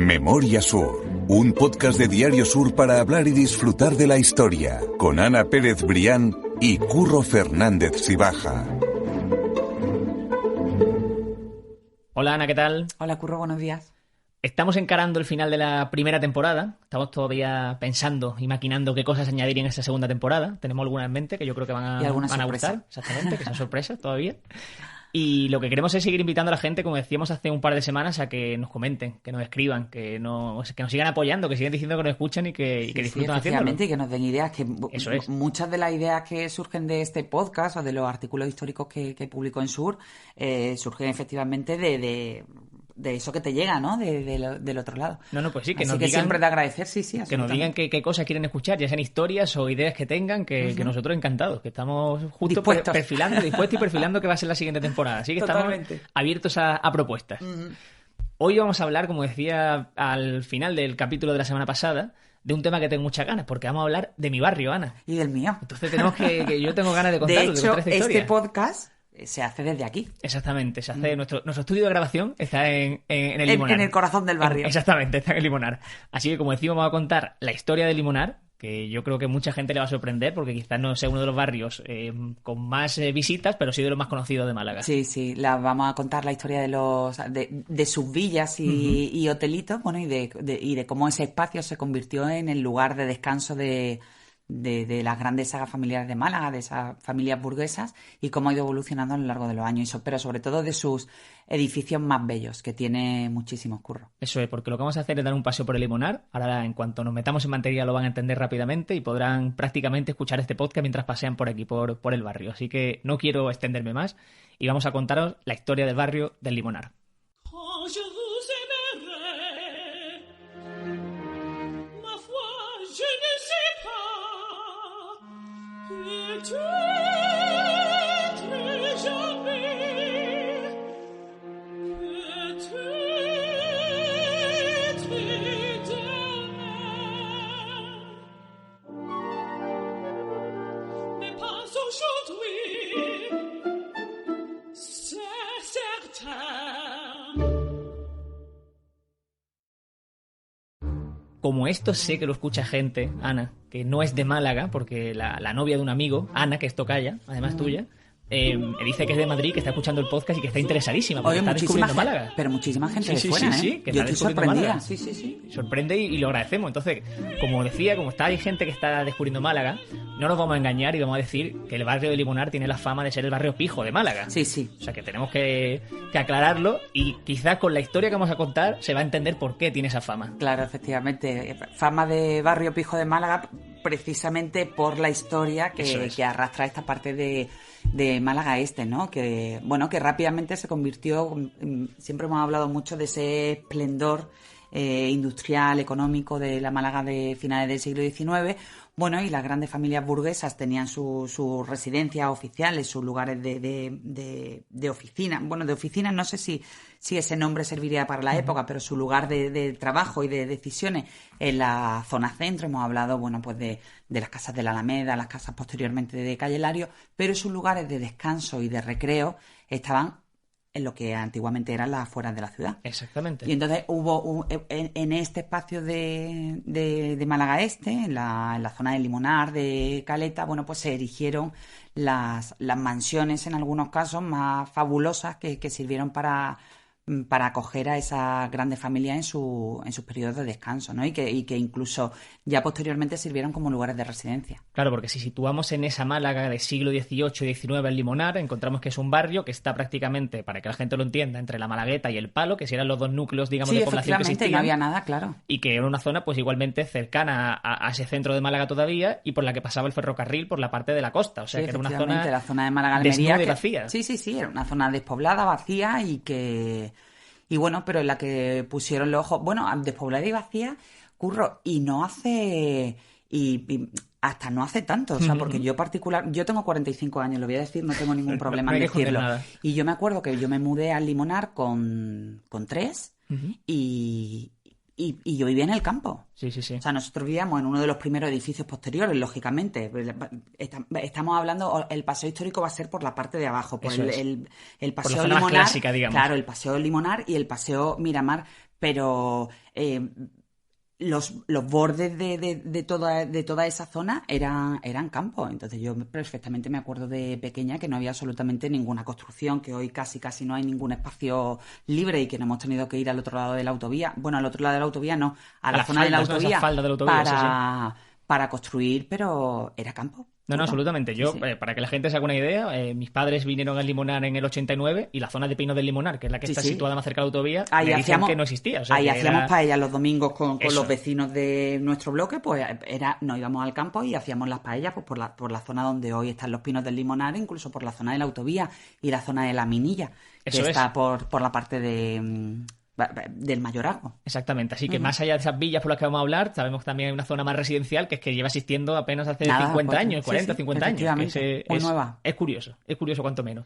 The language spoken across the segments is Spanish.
Memoria Sur, un podcast de Diario Sur para hablar y disfrutar de la historia, con Ana Pérez Brián y Curro Fernández Sibaja. Hola Ana, ¿qué tal? Hola Curro, buenos días. Estamos encarando el final de la primera temporada. Estamos todavía pensando y maquinando qué cosas añadir en esta segunda temporada. Tenemos algunas en mente que yo creo que van a gustar. Exactamente, que son sorpresas todavía. Y lo que queremos es seguir invitando a la gente, como decíamos hace un par de semanas, a que nos comenten, que nos escriban, que nos sigan apoyando, que sigan diciendo que nos escuchan y que disfrutan haciéndolo. Y que nos den ideas. Que Eso es. Muchas de las ideas que surgen de este podcast o de los artículos históricos que publicó en Sur surgen efectivamente de eso que te llega, ¿no? Del otro lado. No, pues sí, que Así nos que digan, siempre de agradecer, sí. que nos digan qué cosas quieren escuchar, ya sean historias o ideas que tengan, que nosotros encantados, que estamos justo dispuestos y perfilando que va a ser la siguiente temporada. Así que Totalmente. Estamos abiertos a propuestas. Hoy vamos a hablar, como decía al final del capítulo de la semana pasada, de un tema que tengo muchas ganas, porque vamos a hablar de mi barrio, Ana. Y del mío. Entonces tenemos que yo tengo ganas de contarlo. De hecho, esta historia. este podcast se hace desde aquí. Exactamente, se hace nuestro estudio de grabación está en el Limonar. En el corazón del barrio. Exactamente, está en el Limonar. Así que, como decimos, vamos a contar la historia del Limonar, que yo creo que mucha gente le va a sorprender, porque quizás no sea uno de los barrios con más visitas, pero sí de los más conocidos de Málaga. Sí, vamos a contar la historia de sus villas y hotelitos, bueno, y de cómo ese espacio se convirtió en el lugar de descanso de las grandes sagas familiares de Málaga, de esas familias burguesas, y cómo ha ido evolucionando a lo largo de los años, pero sobre todo de sus edificios más bellos, que tiene muchísimos curros. Eso es, porque lo que vamos a hacer es dar un paseo por el Limonar. Ahora, en cuanto nos metamos en materia, lo van a entender rápidamente y podrán prácticamente escuchar este podcast mientras pasean por aquí, por el barrio. Así que no quiero extenderme más y vamos a contaros la historia del barrio del Limonar. Como esto sé que lo escucha gente, Ana, que no es de Málaga, porque la novia de un amigo, Ana, que es tocaya, además tuya, me dice que es de Madrid, que está escuchando el podcast y que está interesadísima, porque está descubriendo Málaga. Pero muchísima gente de fuera, sí, que yo está estoy descubriendo sorprendida. Málaga. Sí. Sorprende y lo agradecemos. Entonces, como decía, como hay gente que está descubriendo Málaga, no nos vamos a engañar y vamos a decir que el barrio de Limonar tiene la fama de ser el barrio pijo de Málaga. Sí. O sea, que tenemos que aclararlo y quizás con la historia que vamos a contar se va a entender por qué tiene esa fama. Claro, efectivamente. Fama de barrio pijo de Málaga precisamente por la historia que arrastra esta parte de Málaga Este, ¿no? Que rápidamente se convirtió, siempre hemos hablado mucho de ese esplendor industrial, económico de la Málaga de finales del siglo XIX. Bueno, y las grandes familias burguesas tenían sus residencias oficiales, sus lugares de oficina. Bueno, de oficinas no sé si ese nombre serviría para la época, pero su lugar de trabajo y de decisiones en la zona centro. Hemos hablado, bueno, pues de las casas de la Alameda, las casas posteriormente de Calle Lario, pero sus lugares de descanso y de recreo estaban en lo que antiguamente eran las afueras de la ciudad. Exactamente. Y entonces hubo en este espacio de Málaga Este, en la zona del Limonar, de Caleta, bueno, pues se erigieron las mansiones, en algunos casos, más fabulosas que sirvieron para acoger a esas grandes familias en sus periodos de descanso, ¿no? Y que incluso ya posteriormente sirvieron como lugares de residencia. Claro, porque si situamos en esa Málaga del siglo XVIII y XIX el Limonar, encontramos que es un barrio que está prácticamente, para que la gente lo entienda, entre la Malagueta y el Palo, que eran los dos núcleos, digamos, de población que existían. No había nada, claro. Y que era una zona, pues igualmente cercana a ese centro de Málaga todavía y por la que pasaba el ferrocarril por la parte de la costa. O sea, que era una zona, la zona de Málaga-Almería, desnuda y vacía. Sí, era una zona despoblada, vacía y bueno, pero en la que pusieron los ojos, bueno, despoblada y vacía, Curro, y no hace, y hasta no hace tanto, o sea, porque yo tengo 45 años, lo voy a decir, no tengo ningún problema en decirlo. Y yo me acuerdo que yo me mudé al Limonar con 3 y yo vivía en el campo. Sí. O sea, nosotros vivíamos en uno de los primeros edificios posteriores, lógicamente. Estamos hablando, el paseo histórico va a ser por la parte de abajo, por el paseo por la zona Limonar. más clásica, digamos. Claro, el paseo Limonar y el paseo Miramar. pero los bordes de toda esa zona eran campos. Entonces yo perfectamente me acuerdo de pequeña que no había absolutamente ninguna construcción, que hoy casi no hay ningún espacio libre y que no hemos tenido que ir al otro lado de la autovía. Bueno, al otro lado de la autovía no, a la zona de la autovía, para construir, pero era campo. No, absolutamente. Yo, para que la gente se haga una idea, mis padres vinieron al Limonar en el 89 y la zona de Pinos del Limonar, que es la que está situada más cerca de la autovía, me dicen que no existía. O sea, ahí hacíamos paellas los domingos con los vecinos de nuestro bloque, pues nos íbamos al campo y hacíamos las paellas pues, por la zona donde hoy están los Pinos del Limonar, incluso por la zona de la autovía y la zona de la Minilla, que está por la parte del mayorazgo. Exactamente, así que más allá de esas villas por las que vamos a hablar, sabemos que también hay una zona más residencial que es que lleva existiendo apenas hace 50 años, 40, 50 años. Muy nueva. Es curioso cuanto menos.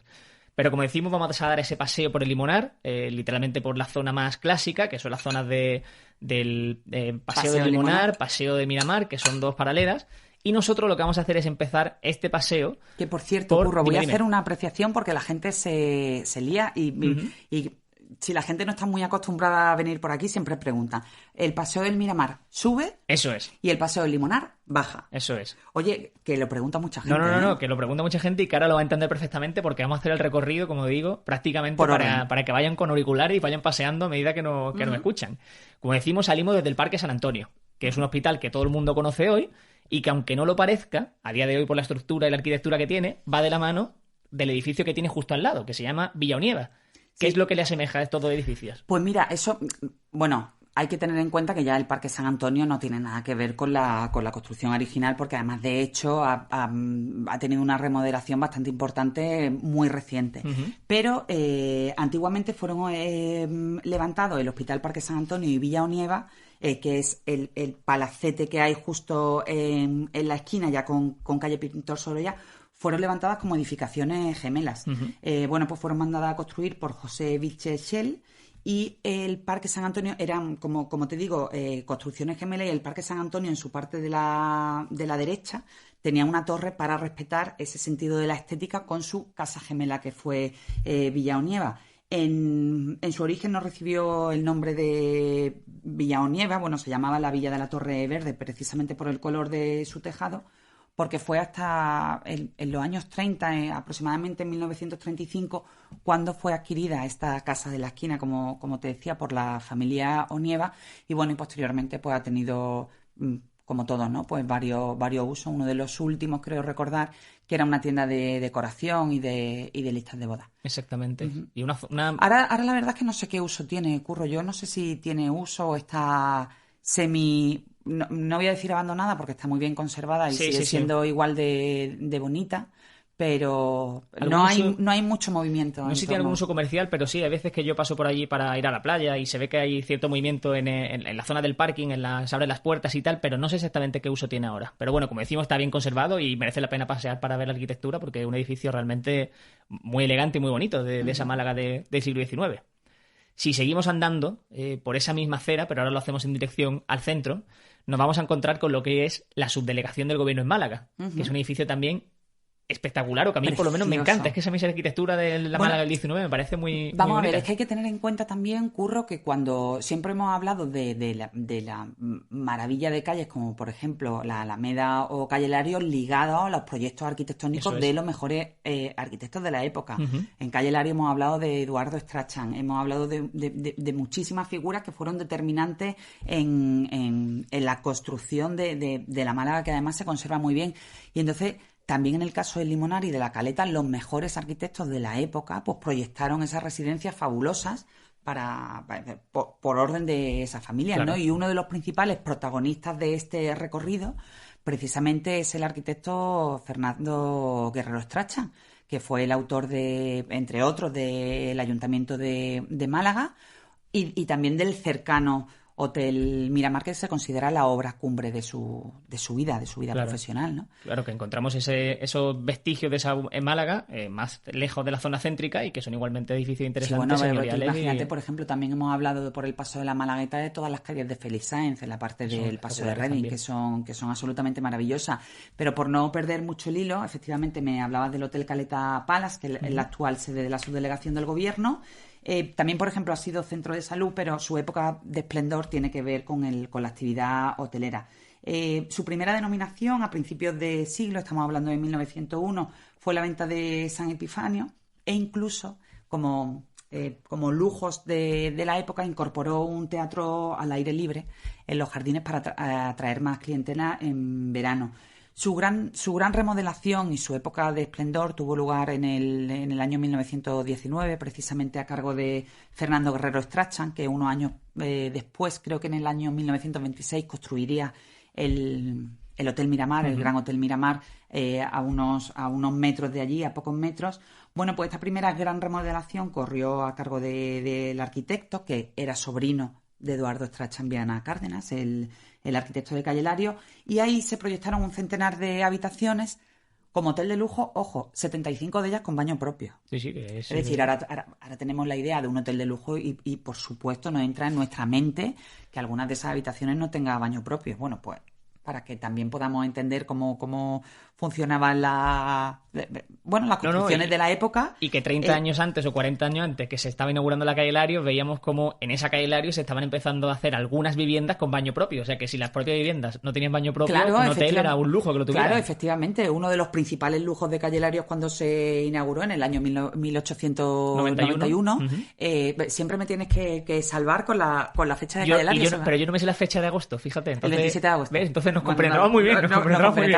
Pero como decimos, vamos a dar ese paseo por el Limonar, literalmente por la zona más clásica, que son las zonas del Paseo del Limonar, Paseo de Miramar, que son dos paralelas. Y nosotros lo que vamos a hacer es empezar este paseo. Que por cierto, Curro, voy a hacer una apreciación porque la gente se lía y si la gente no está muy acostumbrada a venir por aquí, siempre preguntan. El Paseo del Miramar sube. Eso es. Y el Paseo del Limonar baja. Eso es. Oye, que lo pregunta mucha gente. No, que lo pregunta mucha gente y que ahora lo va a entender perfectamente porque vamos a hacer el recorrido, como digo, prácticamente para que vayan con auriculares y vayan paseando a medida que nos escuchan. Como decimos, salimos desde el Parque San Antonio, que es un hospital que todo el mundo conoce hoy y que, aunque no lo parezca, a día de hoy por la estructura y la arquitectura que tiene, va de la mano del edificio que tiene justo al lado, que se llama Villa Onieva. ¿Qué es lo que le asemeja a estos dos edificios? Pues mira, eso, bueno, hay que tener en cuenta que ya el Parque San Antonio no tiene nada que ver con la construcción original, porque además, de hecho, ha tenido una remodelación bastante importante muy reciente. Pero antiguamente fueron levantados el Hospital Parque San Antonio y Villa Onieva, que es el palacete que hay justo en la esquina, ya con calle Pintor Sorolla. Fueron levantadas como edificaciones gemelas. Pues fueron mandadas a construir por José Vilches-Schell y el Parque San Antonio eran, como te digo, construcciones gemelas, y el Parque San Antonio en su parte de la derecha tenía una torre para respetar ese sentido de la estética con su casa gemela que fue Villa Onieva. En su origen no recibió el nombre de Villa Onieva, se llamaba la Villa de la Torre Verde precisamente por el color de su tejado, porque fue hasta en los años 30, aproximadamente en 1935, cuando fue adquirida esta casa de la esquina, como te decía, por la familia Onieva, y posteriormente pues ha tenido, como todo, ¿no? Pues varios usos. Uno de los últimos, creo recordar, que era una tienda de decoración y de listas de bodas. Exactamente. Y Ahora la verdad es que no sé qué uso tiene, Curro. Yo no sé si tiene uso o está no voy a decir abandonada porque está muy bien conservada y sigue siendo igual de bonita, pero no hay mucho movimiento. No sé si tiene algún uso comercial, pero sí, hay veces que yo paso por allí para ir a la playa y se ve que hay cierto movimiento en la zona del parking, se abren las puertas y tal, pero no sé exactamente qué uso tiene ahora. Pero bueno, como decimos, está bien conservado y merece la pena pasear para ver la arquitectura porque es un edificio realmente muy elegante y muy bonito de esa Málaga del siglo XIX. Si seguimos andando por esa misma acera, pero ahora lo hacemos en dirección al centro, nos vamos a encontrar con lo que es la subdelegación del gobierno en Málaga, que es un edificio también espectacular, o que a mí por lo menos me encanta. Es que esa misma arquitectura de la Málaga del 19 me parece muy Vamos muy a ver, es que hay que tener en cuenta también, Curro, que cuando siempre hemos hablado de la maravilla de calles, como por ejemplo la Alameda o Calle Lario, ligados a los proyectos arquitectónicos de los mejores arquitectos de la época. En Calle Lario hemos hablado de Eduardo Strachan, hemos hablado de muchísimas figuras que fueron determinantes en la construcción de la Málaga, que además se conserva muy bien. Y entonces, también en el caso del Limonar y de la Caleta, los mejores arquitectos de la época pues proyectaron esas residencias fabulosas por orden de esas familias, claro, ¿no? Y uno de los principales protagonistas de este recorrido precisamente es el arquitecto Fernando Guerrero Strachan, que fue el autor entre otros, del Ayuntamiento de Málaga y también del cercano Hotel Miramar, que se considera la obra cumbre de su vida claro, profesional, ¿no? Claro, que encontramos esos vestigios de esa en Málaga, más lejos de la zona céntrica y que son igualmente edificios interesantes. Sí, imagínate, por ejemplo, también hemos hablado por el Paso de la Malagueta de todas las calles de Félix Sáenz, en la parte del Paso de Reding, que son absolutamente maravillosas. Pero por no perder mucho el hilo, efectivamente me hablabas del Hotel Caleta Palace, que es la actual sede de la subdelegación del gobierno. También, por ejemplo, ha sido centro de salud, pero su época de esplendor tiene que ver con la actividad hotelera. Su primera denominación a principios de siglo, estamos hablando de 1901, fue la venta de San Epifanio, e incluso como lujos de la época incorporó un teatro al aire libre en los jardines para atraer más clientela en verano. Su gran remodelación y su época de esplendor tuvo lugar en el año 1919, precisamente a cargo de Fernando Guerrero Strachan, que unos años después, creo que en el año 1926, construiría el Hotel Miramar, el Gran Hotel Miramar, a unos metros de allí, a pocos metros. Bueno, pues esta primera gran remodelación corrió a cargo del arquitecto, que era sobrino de Eduardo Strachan Viana Cárdenas, el arquitecto de Calle Lario, y ahí se proyectaron un centenar de habitaciones como hotel de lujo, ojo, 75 de ellas con baño propio. Sí, que es decir, ahora tenemos la idea de un hotel de lujo y por supuesto nos entra en nuestra mente que algunas de esas habitaciones no tengan baño propio. Bueno, pues para que también podamos entender cómo funcionaban las construcciones de la época. Y que 30 años antes o 40 años antes que se estaba inaugurando la calle Lario, veíamos como en esa calle Lario se estaban empezando a hacer algunas viviendas con baño propio. O sea, que si las propias viviendas no tenían baño propio, claro, un hotel era un lujo que lo tuviera. Claro, efectivamente. Uno de los principales lujos de calle Lario es cuando se inauguró en el año 1891. Siempre me tienes que salvar con la fecha de calle Lario. Pero yo no me sé la fecha de agosto, fíjate. Entonces, el 27 de agosto. ¿ves? Entonces nos comprenderá muy bien.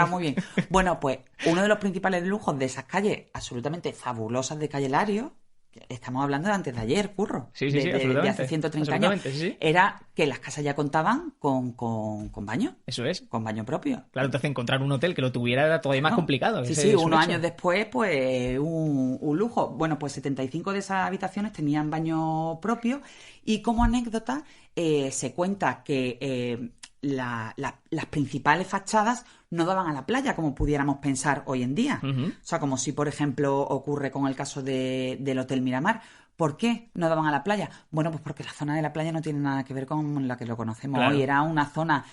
Muy bien. Bueno, pues uno de los principales lujos de esas calles absolutamente fabulosas de Calle Lario, que estamos hablando de antes de ayer, Curro, de hace 130 años, era que las casas ya contaban con baño. Eso es. Con baño propio. Claro, entonces encontrar un hotel que lo tuviera era todavía más complicado. Sí, unos años después, pues un lujo. Bueno, pues 75 de esas habitaciones tenían baño propio y como anécdota se cuenta que las principales fachadas no daban a la playa como pudiéramos pensar hoy en día. O sea, como si, por ejemplo, ocurre con el caso del Hotel Miramar. ¿Por qué no daban a la playa? Bueno, pues porque la zona de la playa no tiene nada que ver con la que lo conocemos hoy. Era una zona,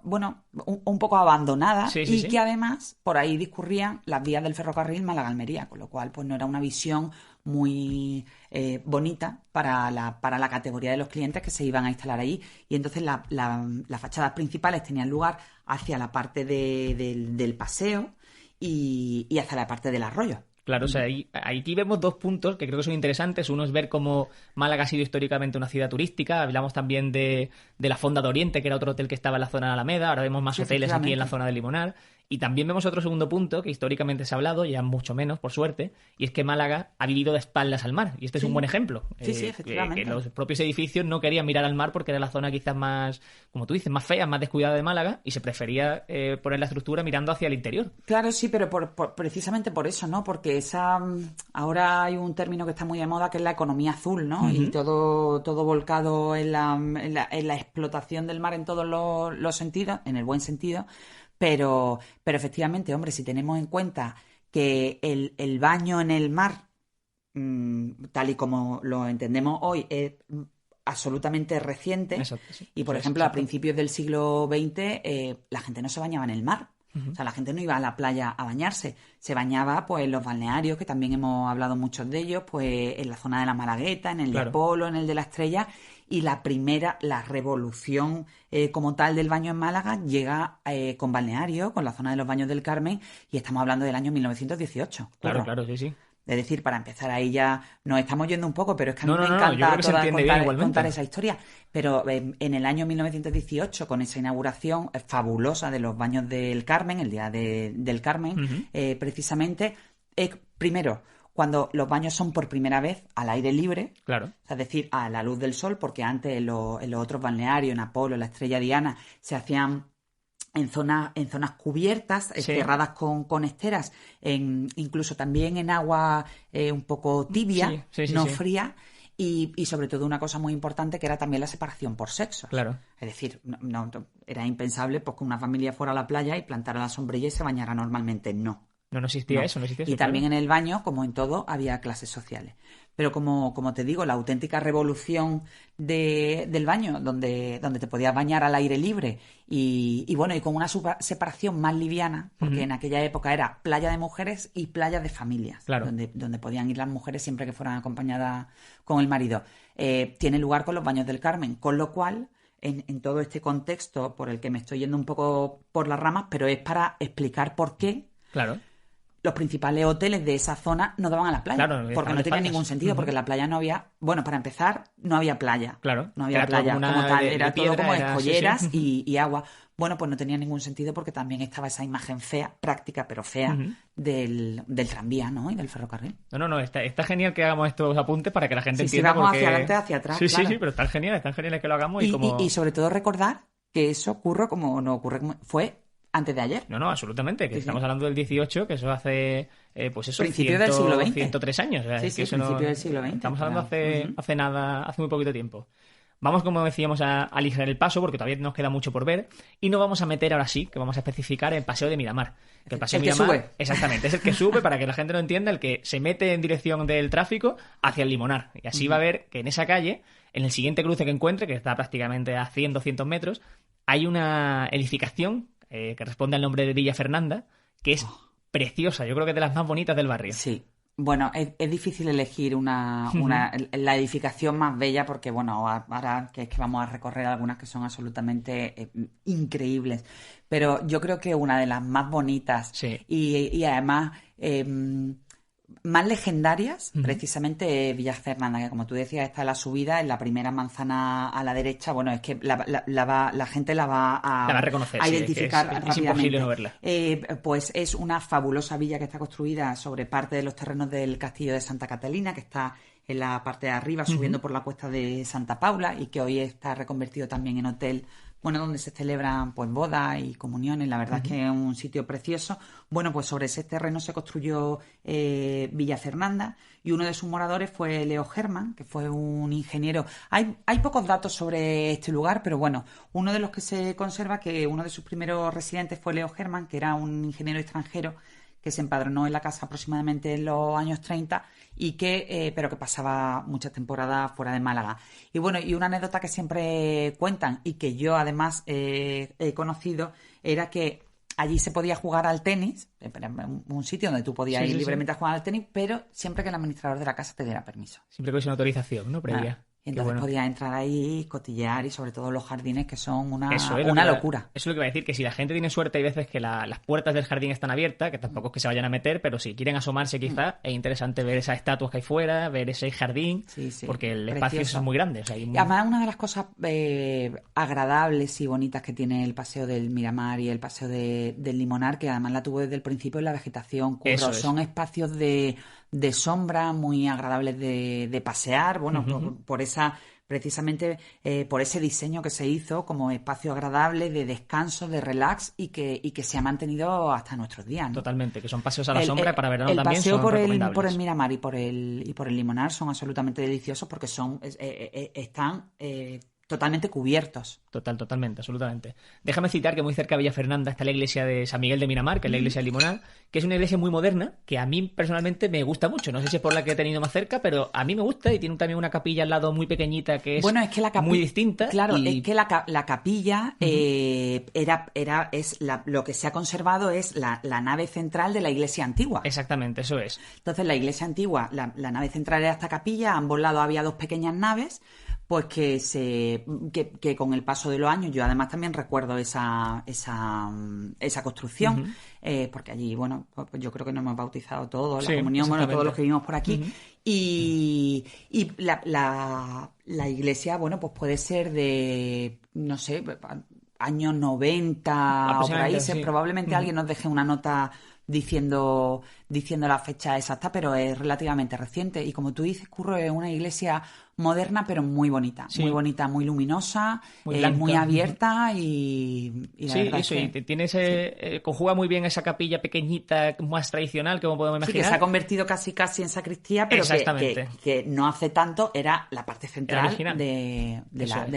un poco abandonada que además por ahí discurrían las vías del ferrocarril Málaga-Almería, con lo cual pues no era una visión muy bonita para la categoría de los clientes que se iban a instalar ahí. Y entonces las fachadas principales tenían lugar hacia la parte del paseo y hacia la parte del arroyo. Claro, o sea, aquí vemos dos puntos que creo que son interesantes. Uno es ver cómo Málaga ha sido históricamente una ciudad turística. Hablamos también de la Fonda de Oriente, que era otro hotel que estaba en la zona de Alameda. Ahora vemos más hoteles aquí en la zona del Limonar. Y también vemos otro segundo punto que históricamente se ha hablado, ya mucho menos, por suerte, y es que Málaga ha vivido de espaldas al mar. Y este es un buen ejemplo. Sí, efectivamente. Que los propios edificios no querían mirar al mar porque era la zona quizás más, como tú dices, más fea, más descuidada de Málaga, y se prefería poner la estructura mirando hacia el interior. Claro, sí, pero precisamente por eso, ¿no? Porque ahora hay un término que está muy de moda que es la economía azul, ¿no? Y todo volcado en la explotación del mar en todos los sentidos, en el buen sentido. Pero efectivamente, hombre, si tenemos en cuenta que el baño en el mar, tal y como lo entendemos hoy, es absolutamente reciente. Exacto, sí. Y, por ejemplo, a principios del siglo XX la gente no se bañaba en el mar. O sea, la gente no iba a la playa a bañarse. Se bañaba pues en los balnearios, que también hemos hablado muchos de ellos, pues en la zona de la Malagueta, en el de Polo, en el de la Estrella. Y la revolución como tal del baño en Málaga llega con balneario, con la zona de los Baños del Carmen, y estamos hablando del año 1918. Claro, sí. Es decir, para empezar ahí ya nos estamos yendo un poco, pero es que a mí me encanta contar esa historia. Pero en el año 1918, con esa inauguración fabulosa de los Baños del Carmen, el día del Carmen, precisamente, primero, cuando los baños son por primera vez al aire libre, claro, es decir, a la luz del sol, porque antes en los otros balnearios, en Apolo, en la Estrella Diana, se hacían en zonas cubiertas, cerradas con esteras, incluso también en agua un poco tibia, fría, y sobre todo una cosa muy importante que era también la separación por sexos. Claro. Es decir, no era impensable pues, que una familia fuera a la playa y plantara la sombrilla y se bañara normalmente, no. No existía eso. Y también en el baño, como en todo, había clases sociales. pero como te digo, la auténtica revolución del baño, donde te podías bañar al aire libre y con una separación más liviana, porque en aquella época era playa de mujeres y playa de familias, claro, donde podían ir las mujeres siempre que fueran acompañadas con el marido. Tiene lugar con los baños del Carmen, con lo cual, en todo este contexto por el que me estoy yendo un poco por las ramas, pero es para explicar por qué los principales hoteles de esa zona no daban a la playa. Claro, porque no tenía ningún sentido, porque en la playa no había... Bueno, para empezar, no había playa. Claro. No había playa como tal, era todo como escolleras sí. y agua. Bueno, pues no tenía ningún sentido porque también estaba esa imagen fea, práctica pero fea, del tranvía, ¿no? Y del ferrocarril. No, está genial que hagamos estos apuntes para que la gente entienda. Sí, vamos hacia adelante, hacia atrás, Sí, claro. sí, pero están geniales que lo hagamos y sobre todo recordar que eso ocurre como no ocurre, fue antes de ayer. No, absolutamente, que estamos hablando del 18, que eso hace, principio del siglo XX. 103 años. Principio del siglo XX. Estamos hablando hace muy poquito tiempo. Vamos, como decíamos, a aligerar el paso, porque todavía nos queda mucho por ver, y nos vamos a meter ahora sí, que vamos a especificar el Paseo de Miramar. Que el Paseo de Miramar, sube. Exactamente, es el que sube, para que la gente lo entienda, el que se mete en dirección del tráfico hacia el Limonar. Y así va a ver que en esa calle, en el siguiente cruce que encuentre, que está prácticamente a 200 metros, hay una edificación que responde al nombre de Villa Fernanda, que es preciosa, yo creo que es de las más bonitas del barrio. Sí. Bueno, es difícil elegir la edificación más bella porque, bueno, ahora que es que vamos a recorrer algunas que son absolutamente increíbles. Pero yo creo que una de las más bonitas y además más legendarias, precisamente Villa Fernanda, que como tú decías está en la subida, en la primera manzana a la derecha. Bueno, es que la gente la va a reconocer, a identificar es rápidamente. imposible no verla. Pues es una fabulosa villa que está construida sobre parte de los terrenos del castillo de Santa Catalina, que está en la parte de arriba, subiendo por la cuesta de Santa Paula, y que hoy está reconvertido también en hotel, bueno, donde se celebran pues bodas y comuniones. La verdad es que es un sitio precioso. Bueno, pues sobre ese terreno se construyó Villa Fernanda, y uno de sus moradores fue Leo Hermann, que fue un ingeniero. Hay pocos datos sobre este lugar, pero bueno, uno de los que se conserva, que uno de sus primeros residentes fue Leo Hermann, que era un ingeniero extranjero que se empadronó en la casa aproximadamente en los años 30 pero que pasaba muchas temporadas fuera de Málaga. Y bueno, y una anécdota que siempre cuentan y que yo además he conocido era que allí se podía jugar al tenis, un sitio donde tú podías ir libremente a jugar al tenis, pero siempre que el administrador de la casa te diera permiso. Siempre que hubiese una autorización, ¿no? Previa. Y entonces podías entrar ahí, cotillear, y sobre todo los jardines, que son una locura. Eso es lo que va a decir, que si la gente tiene suerte, hay veces que las puertas del jardín están abiertas, que tampoco es que se vayan a meter, pero si quieren asomarse quizás, es interesante ver esas estatuas que hay fuera, ver ese jardín, porque el espacio es muy grande. O sea, y además, una de las cosas agradables y bonitas que tiene el Paseo del Miramar y el Paseo del Limonar, que además la tuvo desde el principio, es la vegetación. Son espacios de sombra muy agradables de pasear, bueno, por esa, precisamente por ese diseño que se hizo como espacio agradable de descanso, de relax, y que se ha mantenido hasta nuestros días, ¿no? Totalmente, que son paseos a la sombra, para verano también son recomendables. El paseo por el Miramar y por el Limonar son absolutamente deliciosos porque están totalmente cubiertos. Totalmente, absolutamente. Déjame citar que muy cerca de Villa Fernanda está la iglesia de San Miguel de Miramar, que es la iglesia del Limonar, que es una iglesia muy moderna, que a mí personalmente me gusta mucho. No sé si es por la que he tenido más cerca, pero a mí me gusta, y tiene también una capilla al lado muy pequeñita que es, muy distinta. Claro, es que la capilla lo que se ha conservado es la nave central de la iglesia antigua. Exactamente, eso es. Entonces, la iglesia antigua, la nave central era esta capilla, a ambos lados había dos pequeñas naves, pues que con el paso de los años, yo además también recuerdo esa construcción, porque allí, bueno, pues yo creo que nos hemos bautizado todos, la comunión, bueno, todos los que vivimos por aquí, y la iglesia, bueno, pues puede ser de, no sé, años 90 o por ahí, probablemente alguien nos deje una nota diciendo la fecha exacta, pero es relativamente reciente. Y como tú dices, Curro, es una iglesia moderna, pero muy bonita, muy bonita, muy luminosa, muy abierta, y la verdad eso, es que, y tiene conjuga muy bien esa capilla pequeñita, más tradicional, como podemos imaginar. Sí, que se ha convertido casi en sacristía, pero que no hace tanto era la parte central de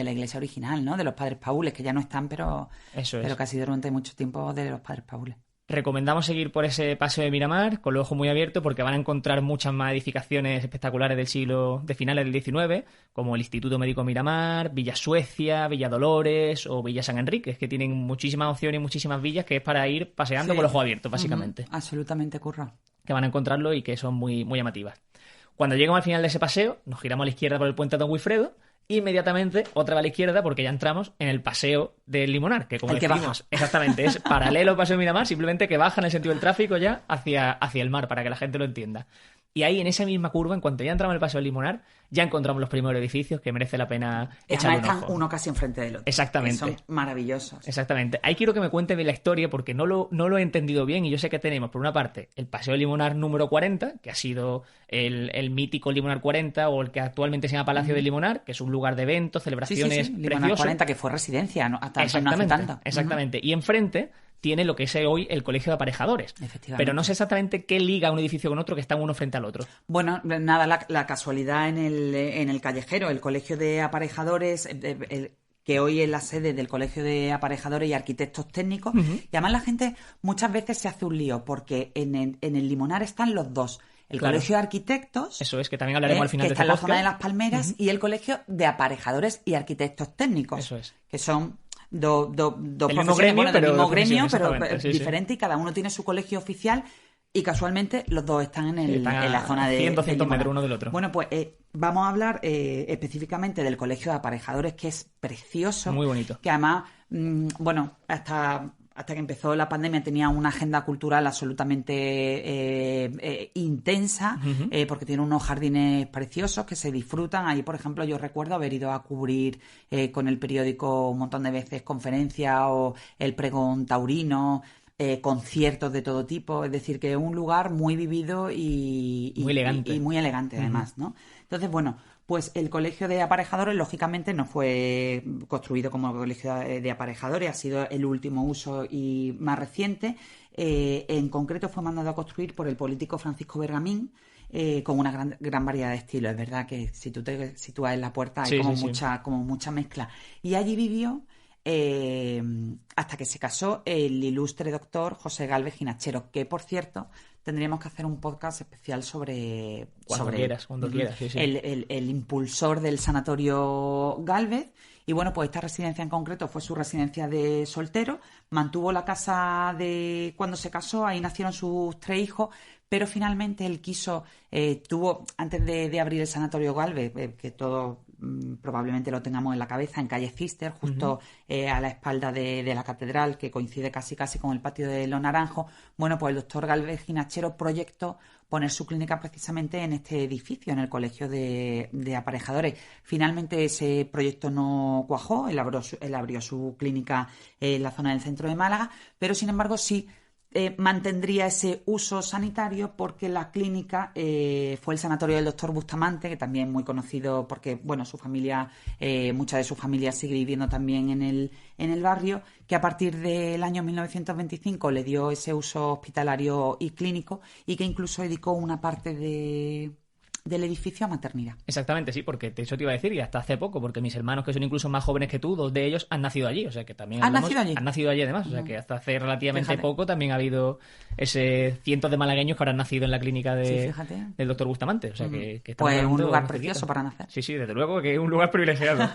la iglesia original, ¿no? De los padres paules, que ya no están, pero casi durante mucho tiempo de los padres paules. Recomendamos seguir por ese paseo de Miramar con el ojo muy abierto porque van a encontrar muchas más edificaciones espectaculares de finales del XIX, como el Instituto Médico Miramar, Villa Suecia, Villa Dolores o Villa San Enrique, que tienen muchísimas opciones y muchísimas villas que es para ir paseando con el ojo abierto, básicamente. Absolutamente, Curro. Que van a encontrarlo y que son muy, muy llamativas. Cuando llegamos al final de ese paseo, nos giramos a la izquierda por el puente Don Wilfredo. Inmediatamente otra vez a la izquierda porque ya entramos en el paseo del Limonar, que como decimos, exactamente, es paralelo al paseo de Miramar, simplemente que baja en el sentido del tráfico ya hacia el mar, para que la gente lo entienda. Y ahí, en esa misma curva, en cuanto ya entramos en el paseo del Limonar, ya encontramos los primeros edificios que merece la pena echarle un ojo. Están uno casi enfrente del otro. Exactamente. Son maravillosos. Exactamente. Ahí quiero que me cuenten bien la historia porque no lo he entendido bien y yo sé que tenemos, por una parte, el paseo del Limonar número 40, que ha sido el mítico Limonar 40 o el que actualmente se llama Palacio del Limonar, que es un lugar de eventos, celebraciones Limonar precioso. 40, que fue residencia, ¿no? Hasta Exactamente, no hace tanto. exactamente. Y enfrente tiene lo que es hoy el Colegio de Aparejadores. Pero no sé exactamente qué liga un edificio con otro que están uno frente al otro. Bueno, nada, la casualidad en el callejero, el Colegio de Aparejadores, que hoy es la sede del Colegio de Aparejadores y Arquitectos Técnicos, y además la gente muchas veces se hace un lío, porque en el Limonar están los dos. El Colegio de Arquitectos, eso es, que también hablaremos al final que de este está en la podcast. zona de Las Palmeras, y el Colegio de Aparejadores y Arquitectos Técnicos, eso es, que son dos profesiones del mismo gremio, pero sí, diferente, y cada uno tiene su colegio oficial, y casualmente los dos están en la zona de 100-200 metros uno del otro. Bueno, pues vamos a hablar específicamente del Colegio de Aparejadores, que es precioso. Muy bonito. Que además, hasta que empezó la pandemia tenía una agenda cultural absolutamente intensa, porque tiene unos jardines preciosos que se disfrutan. Ahí, por ejemplo, yo recuerdo haber ido a cubrir con el periódico un montón de veces conferencias o el pregón taurino, conciertos de todo tipo. Es decir, que es un lugar muy vivido y muy elegante. Y muy elegante, además, ¿no? Entonces, bueno, pues el Colegio de Aparejadores, lógicamente, no fue construido como Colegio de Aparejadores, ha sido el último uso y más reciente. En concreto fue mandado a construir por el político Francisco Bergamín, con una gran variedad de estilos. Es verdad que si tú te sitúas en la puerta hay como mucha mezcla. Y allí vivió hasta que se casó el ilustre doctor José Gálvez Ginachero, que, por cierto, tendríamos que hacer un podcast especial sobre cuando quieras, sí. El impulsor del sanatorio Gálvez. Y bueno, pues esta residencia en concreto fue su residencia de soltero, mantuvo la casa de cuando se casó, ahí nacieron sus 3 hijos, pero finalmente él tuvo, antes de abrir el sanatorio Gálvez, que todo probablemente lo tengamos en la cabeza, en calle Cister, justo a la espalda de la catedral, que coincide casi con el patio de Los Naranjos. Bueno, pues el doctor Gálvez Ginachero proyectó poner su clínica precisamente en este edificio, en el Colegio de Aparejadores. Finalmente ese proyecto no cuajó, él abrió su clínica en la zona del centro de Málaga, pero sin embargo sí mantendría ese uso sanitario, porque la clínica fue el sanatorio del doctor Bustamante, que también muy conocido porque, bueno, su familia, mucha de su familia sigue viviendo también en el barrio, que a partir del año 1925 le dio ese uso hospitalario y clínico, y que incluso dedicó una parte del edificio a maternidad. Exactamente, sí, porque eso te iba a decir, y hasta hace poco, porque mis hermanos, que son incluso más jóvenes que tú, 2 de ellos han nacido allí, o sea que también ¿Han nacido allí? Han nacido allí además, o sea que hasta hace relativamente poco también ha habido cientos de malagueños que ahora han nacido en la clínica del doctor Bustamante, o sea que pues un lugar precioso para nacer. Sí, desde luego que es un lugar privilegiado.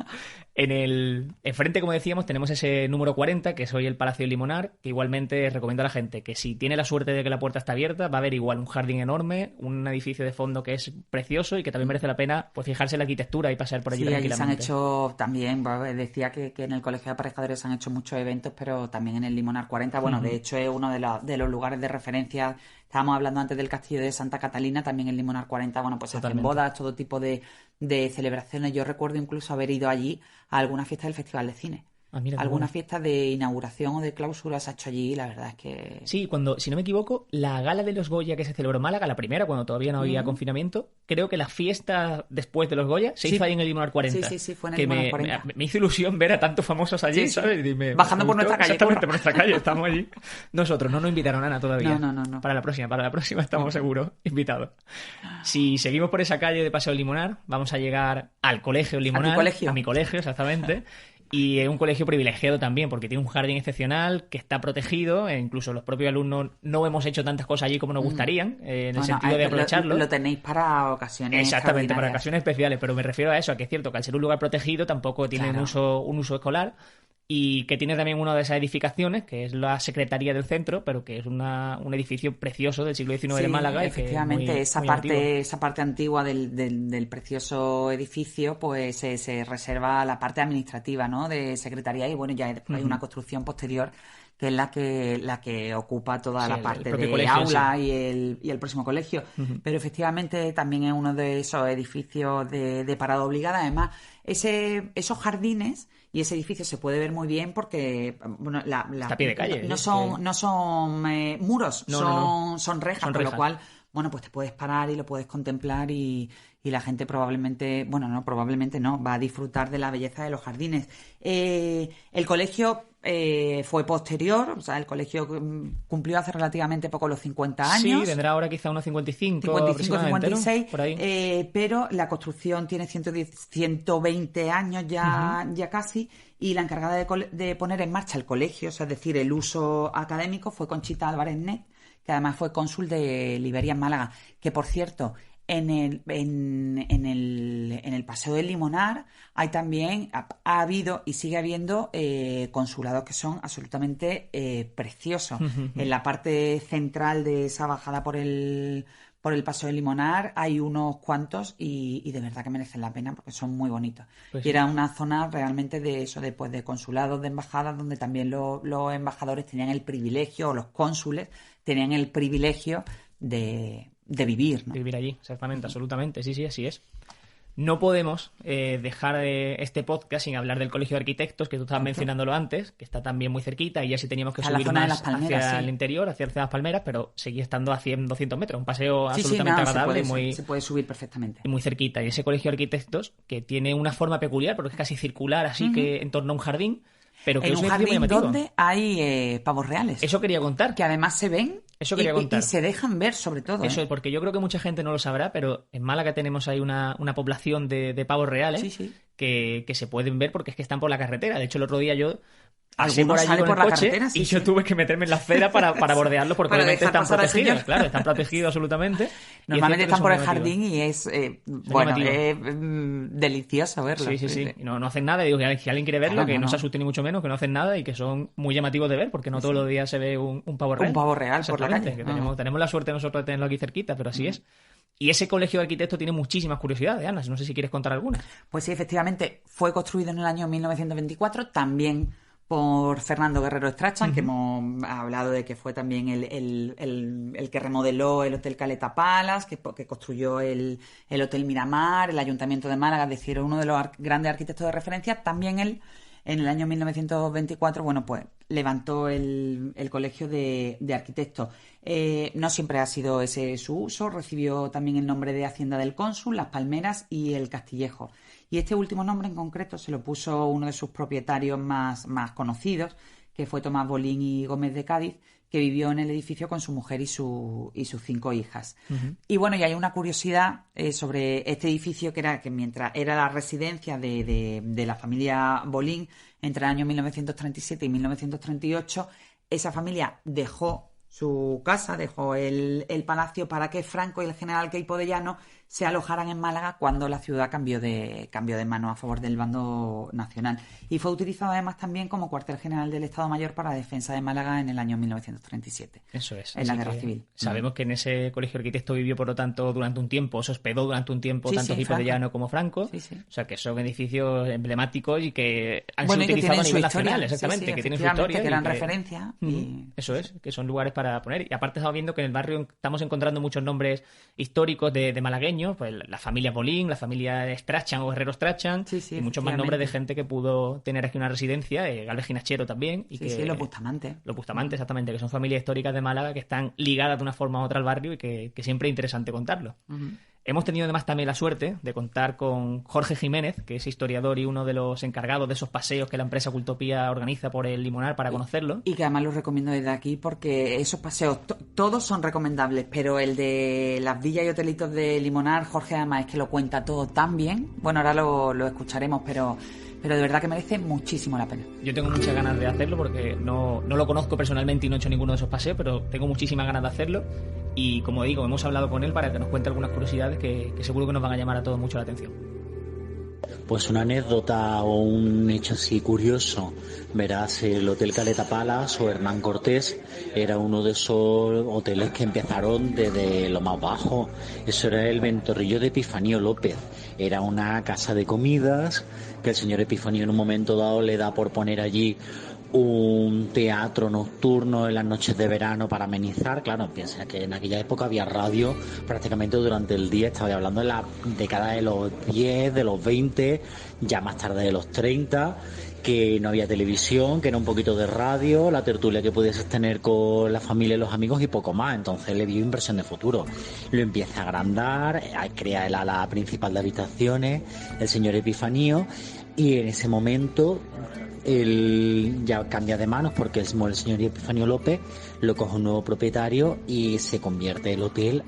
Enfrente, como decíamos, tenemos ese número 40, que es hoy el Palacio del Limonar, que igualmente recomiendo a la gente que si tiene la suerte de que la puerta está abierta, va a haber igual un jardín enorme, un edificio de fondo que es precioso y que también merece la pena pues fijarse en la arquitectura y pasear por allí tranquilamente. Sí, allí se han hecho también, decía que en el Colegio de Aparejadores se han hecho muchos eventos, pero también en el Limonar 40, bueno, de hecho es uno de los lugares de referencia. Estábamos hablando antes del Castillo de Santa Catalina, también en Limonar 40, bueno, pues se hacen bodas, todo tipo de celebraciones. Yo recuerdo incluso haber ido allí a alguna fiesta del Festival de Cine. Alguna fiesta de inauguración o de clausura se ha hecho allí, la verdad es que... Sí, si no me equivoco, la gala de los Goya que se celebró en Málaga, la primera, cuando todavía no había confinamiento, creo que la fiesta después de los Goya se hizo ahí en el Limonar 40. Sí, fue en el Limonar 40. Me hizo ilusión ver a tantos famosos allí, ¿sabes? Bajando por nuestra calle. Exactamente, por nuestra calle, estamos allí. Nosotros, no nos invitaron a Ana todavía. No. Para la próxima estamos seguros invitados. Si seguimos por esa calle de Paseo del Limonar, vamos a llegar al Colegio Limonar. ¿A tu colegio? A mi colegio, exactamente. Y es un colegio privilegiado también, porque tiene un jardín excepcional que está protegido, e incluso los propios alumnos no hemos hecho tantas cosas allí como nos gustarían, en el sentido de aprovecharlo. Lo tenéis para ocasiones Exactamente, para ocasiones especiales, pero me refiero a eso, a que es cierto que al ser un lugar protegido tampoco tiene un uso escolar, y que tiene también una de esas edificaciones, que es la Secretaría del Centro, pero que es un edificio precioso del siglo XIX de Málaga. Efectivamente, y que esa parte antigua del precioso edificio, pues se reserva la parte administrativa, ¿no?, de Secretaría, y bueno, ya hay una construcción posterior que es la que ocupa toda la parte de colegio, aula y el próximo colegio. Pero efectivamente también es uno de esos edificios de parada obligada. Además, esos jardines y ese edificio se puede ver muy bien porque está a pie de calle. No son muros, son rejas, con lo cual, bueno, pues te puedes parar y lo puedes contemplar y la gente probablemente va a disfrutar de la belleza de los jardines. El colegio fue posterior, o sea, el colegio cumplió hace relativamente poco los 50 años. Sí, tendrá ahora quizá unos 55, 56, por ahí. Pero la construcción tiene 120 años ya casi, y la encargada de poner en marcha el colegio, o sea, es decir, el uso académico, fue Conchita Álvarez Net, que además fue cónsul de Liberia en Málaga, que por cierto, en el Paseo del Limonar hay también, ha habido y sigue habiendo consulados que son absolutamente preciosos. En la parte central de esa bajada por el Paseo del Limonar hay unos cuantos y de verdad que merecen la pena porque son muy bonitos. Pues y era una zona realmente de eso, de consulados, de embajadas, donde también los embajadores tenían el privilegio, o los cónsules tenían el privilegio de vivir, ¿no? De vivir allí, exactamente, absolutamente, sí, así es. No podemos dejar este podcast sin hablar del Colegio de Arquitectos, que tú estabas mencionándolo antes, que está también muy cerquita, y ya sí teníamos que subir más hacia el interior, hacia las Palmeras, pero seguía estando a 100-200 metros, un paseo absolutamente agradable. Se puede subir perfectamente. Y muy cerquita. Y ese Colegio de Arquitectos, que tiene una forma peculiar, porque es casi circular, así que en torno a un jardín, pero que en es un jardín donde hay pavos reales. Eso quería contar. Que además se ven. Eso quería contar. Y se dejan ver, sobre todo. Eso es, porque yo creo que mucha gente no lo sabrá, pero en Málaga tenemos ahí una población de pavos reales que se pueden ver porque es que están por la carretera. De hecho, el otro día yo pasé por allí con el coche y yo tuve que meterme en la acera para bordearlos porque obviamente están protegidos. Claro, están protegidos absolutamente. Normalmente están por el jardín y es delicioso verlo. Sí. Y no hacen nada. Y digo, si alguien quiere verlo, que no se asuste ni mucho menos, que no hacen nada y que son muy llamativos de ver porque no todos los días se ve un pavo real. Un pavo real por la calle. Que tenemos la suerte nosotros de tenerlo aquí cerquita, pero así es. Y ese colegio de arquitectos tiene muchísimas curiosidades, Ana. No sé si quieres contar algunas. Pues sí, efectivamente, fue construido en el año 1924, también por Fernando Guerrero Strachan, que hemos hablado de que fue también el que remodeló el Hotel Caleta Palace, que construyó el Hotel Miramar, el Ayuntamiento de Málaga, es decir, uno de los grandes arquitectos de referencia. También él, en el año 1924, bueno, pues levantó el Colegio de Arquitectos. No siempre ha sido ese su uso, recibió también el nombre de Hacienda del Cónsul, Las Palmeras y el Castillejo. Y este último nombre en concreto se lo puso uno de sus propietarios más conocidos, que fue Tomás Bolín y Gómez de Cádiz, que vivió en el edificio con su mujer y sus 5 hijas. Y bueno, y hay una curiosidad sobre este edificio, que mientras era la residencia de la familia Bolín, entre el año 1937 y 1938, esa familia dejó su casa, dejó el palacio para que Franco y el general Queipo de Llano se alojaran en Málaga cuando la ciudad cambió de mano a favor del bando nacional. Y fue utilizado además también como cuartel general del Estado Mayor para la defensa de Málaga en el año 1937. Eso es. En la Guerra Civil. Sabemos que en ese colegio de arquitectos vivió, por lo tanto, durante un tiempo, se hospedó durante un tiempo tanto Queipo de Llano como Franco. Sí. O sea, que son edificios emblemáticos y que han sido utilizados a nivel nacional, exactamente, que tienen su historia. Que eran referencia. Eso es, que son lugares para poner. Y aparte estamos viendo que en el barrio estamos encontrando muchos nombres históricos de malagueños, pues la familia Bolín, la familia Strachan o Guerrero Strachan, y muchos más nombres de gente que pudo tener aquí una residencia, Galvez Ginachero también. Y los Bustamante. Los Bustamante, exactamente, que son familias históricas de Málaga que están ligadas de una forma u otra al barrio y que siempre es interesante contarlo. Hemos tenido además también la suerte de contar con Jorge Jiménez, que es historiador y uno de los encargados de esos paseos que la empresa Cultopía organiza por el Limonar para conocerlo. Y que además los recomiendo desde aquí porque esos paseos todos son recomendables, pero el de las villas y hotelitos de Limonar, Jorge además es que lo cuenta todo tan bien. Bueno, ahora lo escucharemos, pero pero de verdad que merece muchísimo la pena. Yo tengo muchas ganas de hacerlo porque no lo conozco personalmente y no he hecho ninguno de esos paseos, pero tengo muchísimas ganas de hacerlo y, como digo, hemos hablado con él para que nos cuente algunas curiosidades que seguro que nos van a llamar a todos mucho la atención. Pues una anécdota o un hecho así curioso. Verás, el Hotel Caleta Palace o Hernán Cortés era uno de esos hoteles que empezaron desde lo más bajo. Eso era el Ventorrillo de Epifanio López. Era una casa de comidas que el señor Epifanio en un momento dado le da por poner allí un teatro nocturno en las noches de verano para amenizar. Claro, piensa que en aquella época había radio prácticamente durante el día. Estaba hablando de la década de los 10, de los 20, ya más tarde de los 30, que no había televisión, que era un poquito de radio, la tertulia que pudieses tener con la familia y los amigos y poco más. Entonces le dio inversión de futuro. Lo empieza a agrandar, crea el ala principal de habitaciones, el señor Epifanio, y en ese momento él ya cambia de manos porque el señor Epifanio López lo coge un nuevo propietario y se convierte el hotel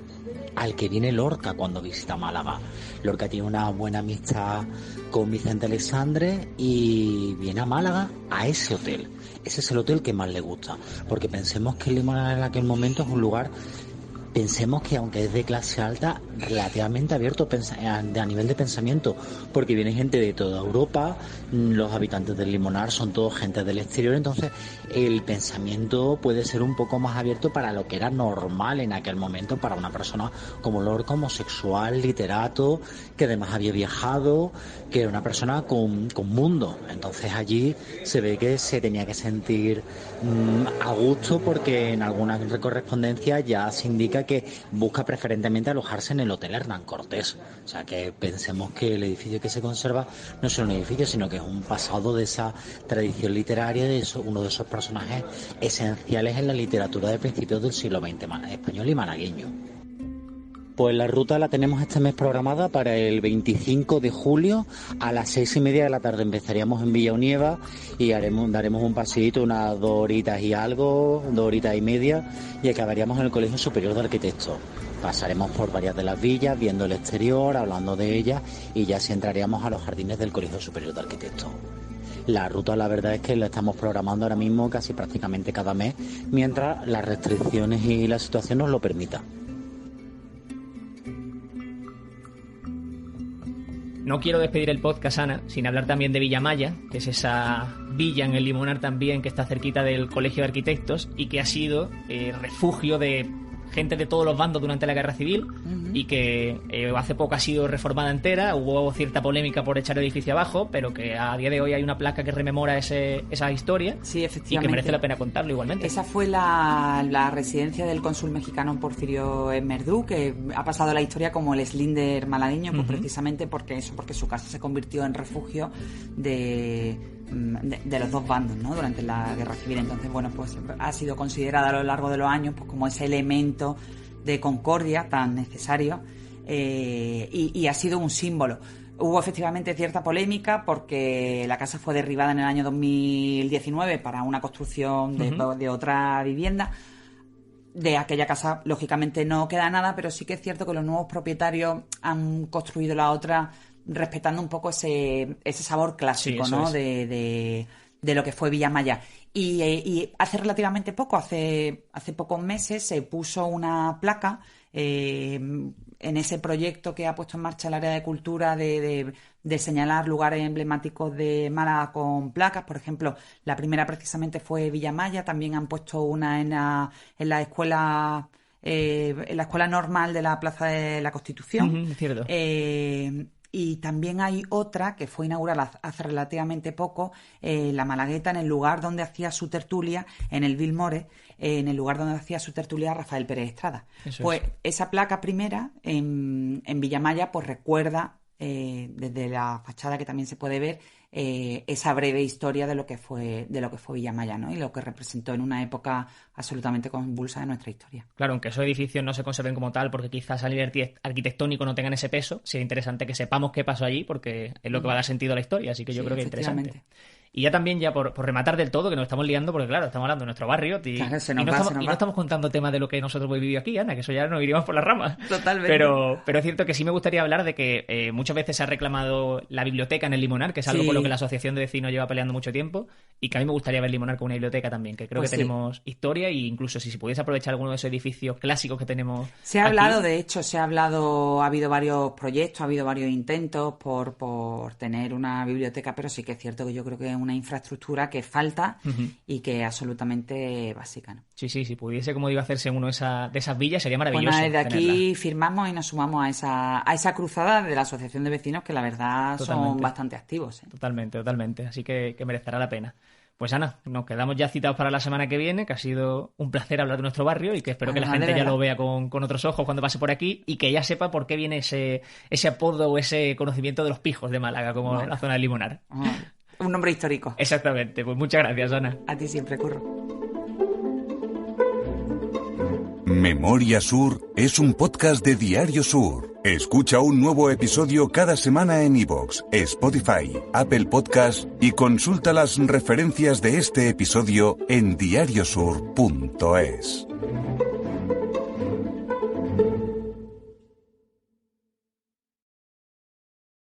al que viene Lorca cuando visita Málaga. Lorca tiene una buena amistad con Vicente Alexandre y viene a Málaga a ese hotel. Ese es el hotel que más le gusta, porque pensemos que Limonar en aquel momento es un lugar, pensemos que aunque es de clase alta, relativamente abierto a nivel de pensamiento, porque viene gente de toda Europa, los habitantes del Limonar son todos gente del exterior, entonces el pensamiento puede ser un poco más abierto para lo que era normal en aquel momento para una persona como Lorca, homosexual, literato, que además había viajado, que era una persona con mundo. Entonces allí se ve que se tenía que sentir a gusto, porque en alguna correspondencia ya se indica que busca preferentemente alojarse en el Hotel Hernán Cortés. O sea que pensemos que el edificio que se conserva no es solo un edificio, sino que es un pasado de esa tradición literaria, de uno de esos personajes esenciales en la literatura de principios del siglo XX español y malagueño. Pues la ruta la tenemos este mes programada para el 25 de julio a las 6:30 de la tarde. Empezaríamos en Villaunieva y daremos un paseíto, unas 2 horitas y algo, 2 horitas y media, y acabaríamos en el Colegio Superior de Arquitectos. Pasaremos por varias de las villas, viendo el exterior, hablando de ellas, y ya sí entraríamos a los jardines del Colegio Superior de Arquitectos. La ruta, la verdad es que la estamos programando ahora mismo casi prácticamente cada mes, mientras las restricciones y la situación nos lo permita. No quiero despedir el podcast, Ana, sin hablar también de Villamaya, que es esa villa en el Limonar también que está cerquita del Colegio de Arquitectos y que ha sido refugio de gente de todos los bandos durante la Guerra Civil y que hace poco ha sido reformada entera. Hubo cierta polémica por echar el edificio abajo, pero que a día de hoy hay una placa que rememora esa historia. Sí, efectivamente. Y que merece la pena contarlo igualmente. Esa fue la residencia del cónsul mexicano Porfirio Merdú, que ha pasado a la historia como el Slinder malagueño, pues precisamente porque su casa se convirtió en refugio de los dos bandos, ¿no? Durante la Guerra Civil. Entonces, bueno, pues ha sido considerada a lo largo de los años pues como ese elemento de concordia tan necesario, y ha sido un símbolo. Hubo efectivamente cierta polémica porque la casa fue derribada en el año 2019 para una construcción de otra vivienda. De aquella casa, lógicamente, no queda nada, pero sí que es cierto que los nuevos propietarios han construido la otra respetando un poco ese sabor clásico, sí, ¿no? De lo que fue Villamaya. Y hace relativamente poco, hace pocos meses, se puso una placa en ese proyecto que ha puesto en marcha el área de cultura de señalar lugares emblemáticos de Málaga con placas. Por ejemplo, la primera precisamente fue Villamaya. También han puesto una en la escuela normal de la Plaza de la Constitución. Cierto. Y también hay otra que fue inaugurada hace relativamente poco, la Malagueta, en el lugar donde hacía su tertulia, en el Vilmore, en el lugar donde hacía su tertulia Rafael Pérez Estrada. Pues esa placa primera en Villamaya pues recuerda, desde la fachada que también se puede ver, esa breve historia de lo que fue Villamaya, ¿no? Y lo que representó en una época absolutamente convulsa de nuestra historia. Claro, aunque esos edificios no se conserven como tal porque quizás a nivel arquitectónico no tengan ese peso, sería interesante que sepamos qué pasó allí porque es lo que va a dar sentido a la historia, así que yo creo que es interesante. Y ya también, por rematar del todo, que nos estamos liando, porque claro, estamos hablando de nuestro barrio y no estamos contando temas de lo que nosotros hemos vivido aquí, Ana, que eso ya nos iríamos por las ramas. Totalmente. Pero es cierto que sí me gustaría hablar de que muchas veces se ha reclamado la biblioteca en el Limonar, que es algo con lo que la Asociación de Vecinos lleva peleando mucho tiempo, y que a mí me gustaría ver Limonar con una biblioteca también, que creo que tenemos historia, y incluso si se pudiese aprovechar alguno de esos edificios clásicos que tenemos. Se ha hablado, de hecho, ha habido varios proyectos, ha habido varios intentos por tener una biblioteca, pero sí que es cierto que yo creo que es una infraestructura que falta y que es absolutamente básica, ¿no? Sí, si pudiese, como digo, hacerse uno de esas villas sería maravilloso. Bueno, desde aquí firmamos y nos sumamos a esa cruzada de la Asociación de Vecinos, que la verdad son bastante activos. Totalmente, así que merecerá la pena. Pues Ana, nos quedamos ya citados para la semana que viene, que ha sido un placer hablar de nuestro barrio y que espero que la gente ya lo vea con otros ojos cuando pase por aquí y que ya sepa por qué viene ese apodo o ese conocimiento de los pijos de Málaga, como en la zona del Limonar. Un nombre histórico. Exactamente, pues muchas gracias, Ana. A ti siempre, Curro. Memoria Sur es un podcast de Diario Sur. Escucha un nuevo episodio cada semana en iVoox, Spotify, Apple Podcasts y consulta las referencias de este episodio en diariosur.es.